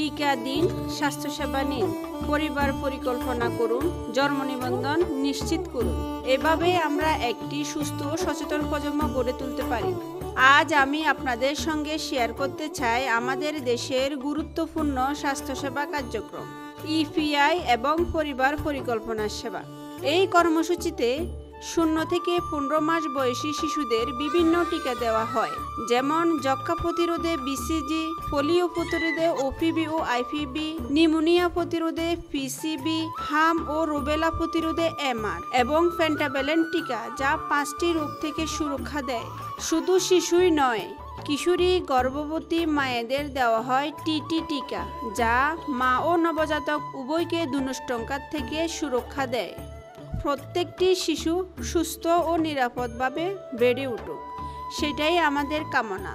টিকা দিন, স্বাস্থ্যসেবা নিন, পরিবার পরিকল্পনা করুন, জন্ম নিবন্ধন নিশ্চিত করুন। এভাবে আমরা একটি সুস্থ ও সচেতন প্রজন্ম গড়ে তুলতে পারি। আজ আমি আপনাদের সঙ্গে শেয়ার করতে চাই আমাদের দেশের গুরুত্বপূর্ণ স্বাস্থ্যসেবা কার্যক্রম, ইপিআই এবং পরিবার পরিকল্পনা সেবা। এই কর্মসূচিতে 0 থেকে 15 মাস বয়সী শিশুদের বিভিন্ন টিকা দেওয়া হয়, যেমন যক্ষ্মা প্রতিরোধে বিসিজি, পোলিও প্রতিরোধে ওপিবি ও আইপিবি, নিউমোনিয়া প্রতিরোধে পিসিবি, হাম ও রুবেলা প্রতিরোধে এমআর এবং পেন্টাভ্যালেন্ট টিকা, যা 5টি রোগ থেকে সুরক্ষা দেয়। শুধু শিশুই নয়, কিশোরী গর্ভবতী মায়েদের দেওয়া হয় টিটি টিকা, যা মা ও নবজাতক উভয়কে দুষ্টাঙ্কার থেকে সুরক্ষা দেয়। প্রত্যেকটি শিশু সুস্থ ও নিরাপদভাবে বেড়ে উঠুক, সেটাই আমাদের কামনা।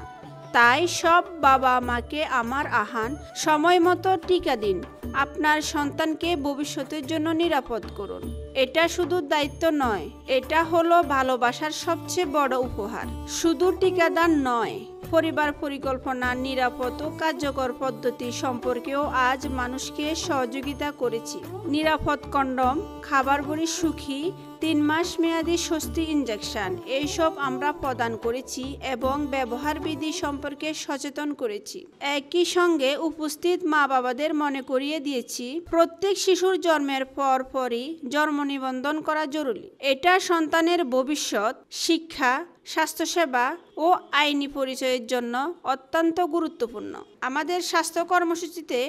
তাই সব বাবা মাকে আমার আহ্বান, সময় মতো টিকা দিন। আপনার সন্তানকে ভবিষ্যতের জন্য নিরাপদ করুন। এটা শুধু দায়িত্ব নয়, এটা হলো ভালোবাসার সবচেয়ে বড় উপহার। শুধু টিকাদান নয়, পরিবার পরিকল্পনার নিরাপদ ও কার্যকর পদ্ধতি সম্পর্কেও আজ মানুষকে সহযোগিতা করেছি। নিরাপদ কন্ডম, খাবার ভরি সুখী, 3 মাস মেয়াদী স্বস্তি ইনজেকশন, এইসব আমরা প্রদান করেছি এবং ব্যবহার বিধি সম্পর্কে সচেতন করেছি। একই সঙ্গে উপস্থিত মা বাবাদের মনে করিয়ে দিয়েছি, প্রত্যেক শিশুর জন্মের পরই জন্ম নিবন্ধন করা জরুরি। এটা সন্তানের ভবিষ্যৎ, শিক্ষা, স্বাস্থ্যসেবা ও আইনি পরিচয়ের জন্য অত্যন্ত গুরুত্বপূর্ণ। আমাদের স্বাস্থ্য কর্মসূচিতে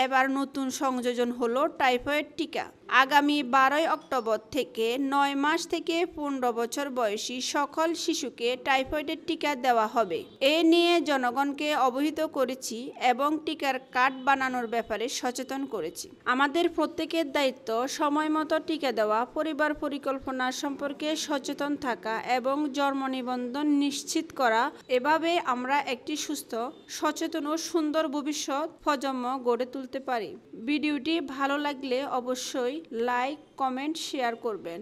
এবার নতুন সংযোজন হলো টাইফয়েড টিকা। আগামী 12 অক্টোবর থেকে 9 মাস থেকে 15 বছর বয়সী সকল শিশুকে টাইফয়েডের টিকা দেওয়া হবে। এ নিয়ে জনগণকে অবহিত করেছি এবং টিকার কার্ড বানানোর ব্যাপারে সচেতন করেছি। আমাদের প্রত্যেকের দায়িত্ব সময় মতো টিকা দেওয়া, পরিবার পরিকল্পনা সম্পর্কে সচেতন থাকা এবং জন্ম নিবন্ধন নিশ্চিত করা। এভাবে আমরা একটি সুস্থ, সচেতন ও সুন্দর ভবিষ্যৎ প্রজন্ম গড়ে তুলতে পারি। ভিডিওটি ভালো লাগলে অবশ্যই লাইক, কমেন্ট, শেয়ার করবেন।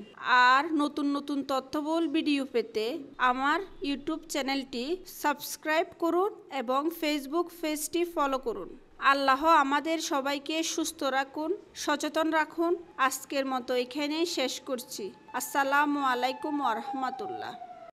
আর নতুন নতুন তথ্যবহুল ভিডিও পেতে আমার ইউটিউব চ্যানেলটি সাবস্ক্রাইব করুন এবং ফেসবুক পেজটি ফলো করুন। আল্লাহ আমাদের সবাইকে সুস্থ রাখুন, সচেতন রাখুন। আজকের মতো এখানেই শেষ করছি। আসসালামু আলাইকুম ওয়া রাহমাতুল্লাহ।